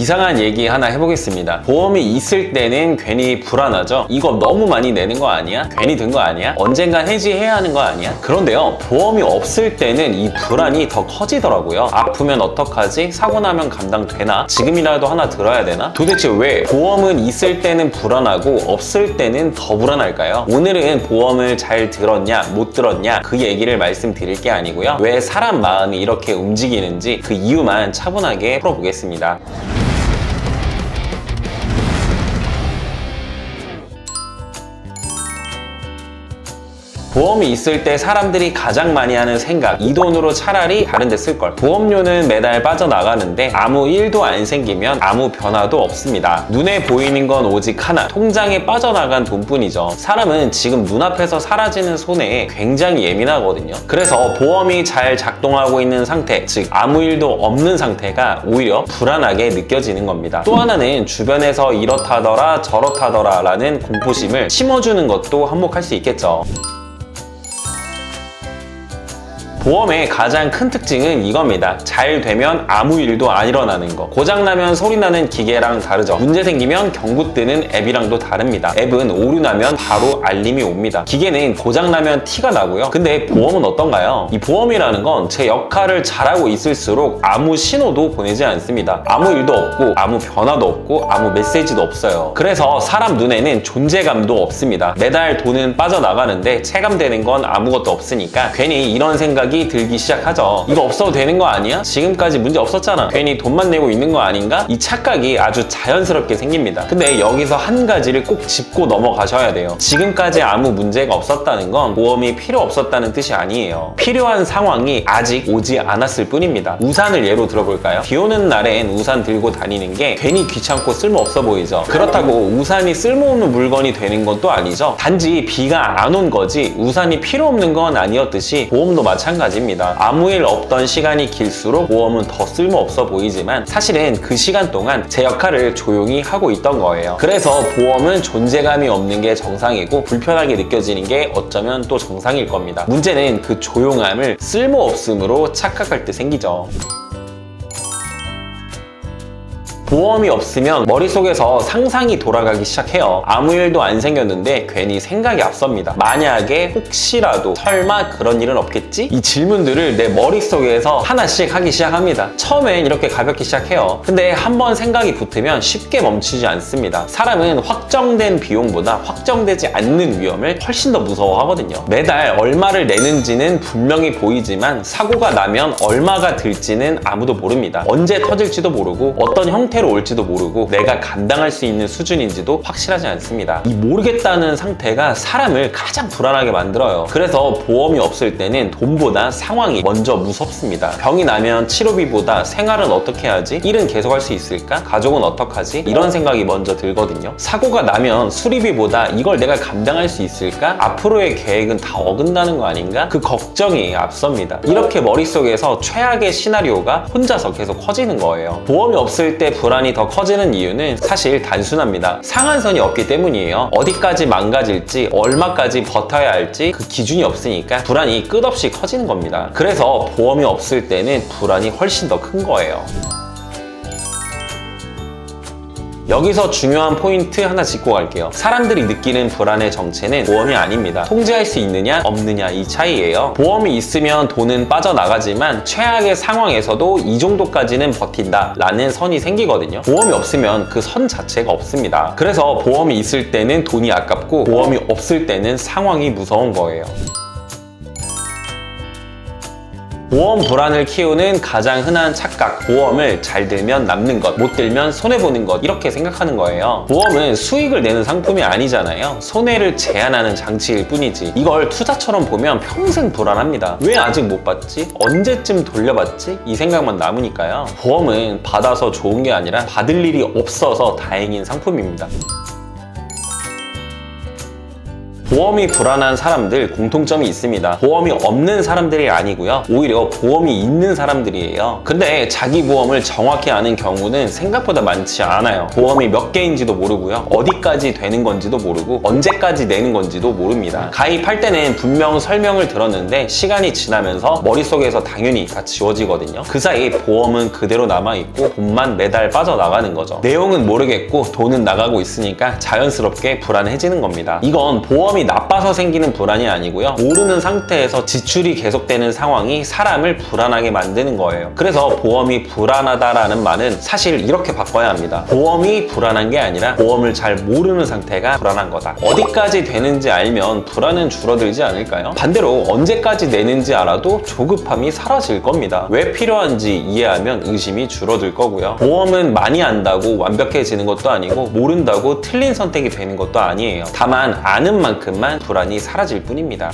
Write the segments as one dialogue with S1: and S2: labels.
S1: 이상한 얘기 하나 해보겠습니다. 보험이 있을 때는 괜히 불안하죠. 이거 너무 많이 내는 거 아니야? 괜히 든 거 아니야? 언젠간 해지해야 하는 거 아니야? 그런데요, 보험이 없을 때는 이 불안이 더 커지더라고요. 아프면 어떡하지? 사고 나면 감당되나? 지금이라도 하나 들어야 되나? 도대체 왜 보험은 있을 때는 불안하고 없을 때는 더 불안할까요? 오늘은 보험을 잘 들었냐 못 들었냐 그 얘기를 말씀드릴 게 아니고요, 왜 사람 마음이 이렇게 움직이는지 그 이유만 차분하게 풀어보겠습니다. 보험이 있을 때 사람들이 가장 많이 하는 생각, 이 돈으로 차라리 다른 데 쓸걸. 보험료는 매달 빠져나가는데 아무 일도 안 생기면 아무 변화도 없습니다. 눈에 보이는 건 오직 하나, 통장에 빠져나간 돈뿐이죠. 사람은 지금 눈앞에서 사라지는 손해에 굉장히 예민하거든요. 그래서 보험이 잘 작동하고 있는 상태, 즉 아무 일도 없는 상태가 오히려 불안하게 느껴지는 겁니다. 또 하나는 주변에서 이렇다더라 저렇다더라 라는 공포심을 심어주는 것도 한몫할 수 있겠죠. 보험의 가장 큰 특징은 이겁니다. 잘 되면 아무 일도 안 일어나는 거. 고장나면 소리나는 기계랑 다르죠. 문제 생기면 경고 뜨는 앱이랑도 다릅니다. 앱은 오류 나면 바로 알림이 옵니다. 기계는 고장나면 티가 나고요. 근데 보험은 어떤가요? 이 보험이라는 건 제 역할을 잘하고 있을수록 아무 신호도 보내지 않습니다. 아무 일도 없고 아무 변화도 없고 아무 메시지도 없어요. 그래서 사람 눈에는 존재감도 없습니다. 매달 돈은 빠져나가는데 체감되는 건 아무것도 없으니까 괜히 이런 생각이 들기 시작하죠. 이거 없어도 되는 거 아니야? 지금까지 문제 없었잖아. 괜히 돈만 내고 있는 거 아닌가? 이 착각이 아주 자연스럽게 생깁니다. 근데 여기서 한 가지를 꼭 짚고 넘어가셔야 돼요. 지금까지 아무 문제가 없었다는 건 보험이 필요 없었다는 뜻이 아니에요. 필요한 상황이 아직 오지 않았을 뿐입니다. 우산을 예로 들어볼까요? 비 오는 날엔 우산 들고 다니는 게 괜히 귀찮고 쓸모없어 보이죠. 그렇다고 우산이 쓸모없는 물건이 되는 건 또 아니죠. 단지 비가 안 온 거지 우산이 필요 없는 건 아니었듯이 보험도 마찬가지입니다. 아무 일 없던 시간이 길수록 보험은 더 쓸모없어 보이지만 사실은 그 시간 동안 제 역할을 조용히 하고 있던 거예요. 그래서 보험은 존재감이 없는 게 정상이고 불편하게 느껴지는 게 어쩌면 또 정상일 겁니다. 문제는 그 조용함을 쓸모없음으로 착각할 때 생기죠. 보험이 없으면 머릿속에서 상상이 돌아가기 시작해요. 아무 일도 안 생겼는데 괜히 생각이 앞섭니다. 만약에 혹시라도 설마 그런 일은 없겠지? 이 질문들을 내 머릿속에서 하나씩 하기 시작합니다. 처음엔 이렇게 가볍게 시작해요. 근데 한번 생각이 붙으면 쉽게 멈추지 않습니다. 사람은 확정된 비용보다 확정되지 않는 위험을 훨씬 더 무서워하거든요. 매달 얼마를 내는지는 분명히 보이지만 사고가 나면 얼마가 들지는 아무도 모릅니다. 언제 터질지도 모르고 어떤 형태로 올지도 모르고 내가 감당할 수 있는 수준인지도 확실하지 않습니다. 이 모르겠다는 상태가 사람을 가장 불안하게 만들어요. 그래서 보험이 없을 때는 돈보다 상황이 먼저 무섭습니다. 병이 나면 치료비보다 생활은 어떻게 하지? 일은 계속할 수 있을까? 가족은 어떡하지? 이런 생각이 먼저 들거든요. 사고가 나면 수리비보다 이걸 내가 감당할 수 있을까? 앞으로의 계획은 다 어긋나는 거 아닌가? 그 걱정이 앞섭니다. 이렇게 머릿속에서 최악의 시나리오가 혼자서 계속 커지는 거예요. 보험이 없을 때 불안이 더 커지는 이유는 사실 단순합니다. 상한선이 없기 때문이에요. 어디까지 망가질지, 얼마까지 버텨야 할지 그 기준이 없으니까 불안이 끝없이 커지는 겁니다. 그래서 보험이 없을 때는 불안이 훨씬 더 큰 거예요. 여기서 중요한 포인트 하나 짚고 갈게요. 사람들이 느끼는 불안의 정체는 보험이 아닙니다. 통제할 수 있느냐 없느냐 이 차이예요. 보험이 있으면 돈은 빠져나가지만 최악의 상황에서도 이 정도까지는 버틴다 라는 선이 생기거든요. 보험이 없으면 그 선 자체가 없습니다. 그래서 보험이 있을 때는 돈이 아깝고 보험이 없을 때는 상황이 무서운 거예요. 보험 불안을 키우는 가장 흔한 착각, 보험을 잘 들면 남는 것, 못 들면 손해보는 것, 이렇게 생각하는 거예요. 보험은 수익을 내는 상품이 아니잖아요. 손해를 제한하는 장치일 뿐이지. 이걸 투자처럼 보면 평생 불안합니다. 왜 아직 못 받지? 언제쯤 돌려받지? 이 생각만 남으니까요. 보험은 받아서 좋은 게 아니라 받을 일이 없어서 다행인 상품입니다. 보험이 불안한 사람들 공통점이 있습니다. 보험이 없는 사람들이 아니고요. 오히려 보험이 있는 사람들이에요. 근데 자기 보험을 정확히 아는 경우는 생각보다 많지 않아요. 보험이 몇 개인지도 모르고요. 어디까지 되는 건지도 모르고 언제까지 내는 건지도 모릅니다. 가입할 때는 분명 설명을 들었는데 시간이 지나면서 머릿속에서 당연히 다 지워지거든요. 그 사이 보험은 그대로 남아있고 돈만 매달 빠져나가는 거죠. 내용은 모르겠고 돈은 나가고 있으니까 자연스럽게 불안해지는 겁니다. 이건 보험이 나빠서 생기는 불안이 아니고요. 모르는 상태에서 지출이 계속되는 상황이 사람을 불안하게 만드는 거예요. 그래서 보험이 불안하다라는 말은 사실 이렇게 바꿔야 합니다. 보험이 불안한 게 아니라 보험을 잘 모르는 상태가 불안한 거다. 어디까지 되는지 알면 불안은 줄어들지 않을까요? 반대로 언제까지 내는지 알아도 조급함이 사라질 겁니다. 왜 필요한지 이해하면 의심이 줄어들 거고요. 보험은 많이 안다고 완벽해지는 것도 아니고 모른다고 틀린 선택이 되는 것도 아니에요. 다만 아는 만큼만 불안이 사라질 뿐입니다.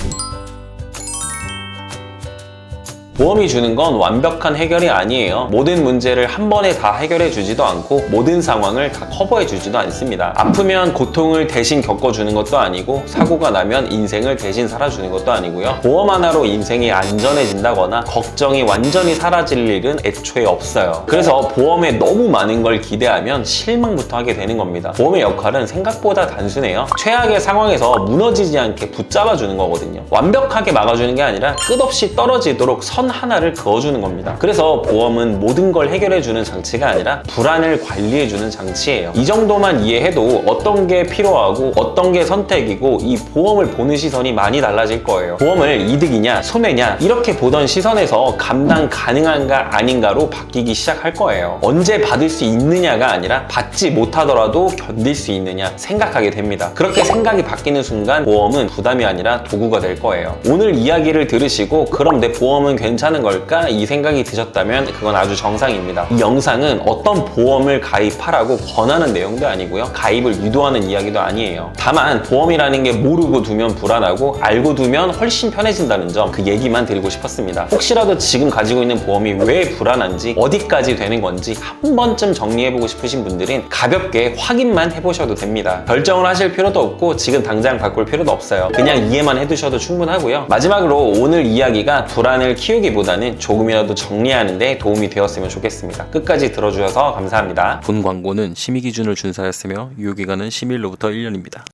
S1: 보험이 주는 건 완벽한 해결이 아니에요. 모든 문제를 한 번에 다 해결해 주지도 않고 모든 상황을 다 커버해 주지도 않습니다. 아프면 고통을 대신 겪어주는 것도 아니고 사고가 나면 인생을 대신 살아주는 것도 아니고요. 보험 하나로 인생이 안전해진다거나 걱정이 완전히 사라질 일은 애초에 없어요. 그래서 보험에 너무 많은 걸 기대하면 실망부터 하게 되는 겁니다. 보험의 역할은 생각보다 단순해요. 최악의 상황에서 무너지지 않게 붙잡아 주는 거거든요. 완벽하게 막아주는 게 아니라 끝없이 떨어지도록 선 하나를 그어주는 겁니다. 그래서 보험은 모든 걸 해결해주는 장치가 아니라 불안을 관리해주는 장치예요. 이 정도만 이해해도 어떤 게 필요하고 어떤 게 선택이고 이 보험을 보는 시선이 많이 달라질 거예요. 보험을 이득이냐 손해냐 이렇게 보던 시선에서 감당 가능한가 아닌가로 바뀌기 시작할 거예요. 언제 받을 수 있느냐가 아니라 받지 못하더라도 견딜 수 있느냐 생각하게 됩니다. 그렇게 생각이 바뀌는 순간 보험은 부담이 아니라 도구가 될 거예요. 오늘 이야기를 들으시고 그럼 내 보험은 괜찮은 걸까? 이 생각이 드셨다면 그건 아주 정상입니다. 이 영상은 어떤 보험을 가입하라고 권하는 내용도 아니고요. 가입을 유도하는 이야기도 아니에요. 다만 보험이라는 게 모르고 두면 불안하고 알고 두면 훨씬 편해진다는 점 그 얘기만 드리고 싶었습니다. 혹시라도 지금 가지고 있는 보험이 왜 불안한지 어디까지 되는 건지 한 번쯤 정리해보고 싶으신 분들은 가볍게 확인만 해보셔도 됩니다. 결정을 하실 필요도 없고 지금 당장 바꿀 필요도 없어요. 그냥 이해만 해두셔도 충분하고요. 마지막으로 오늘 이야기가 불안을 키우기보다는 조금이라도 정리하는 데 도움이 되었으면 좋겠습니다. 끝까지 들어주셔서 감사합니다.
S2: 본 광고는 심의 기준을 준수하였으며 유효기간은 10일로부터 1년입니다.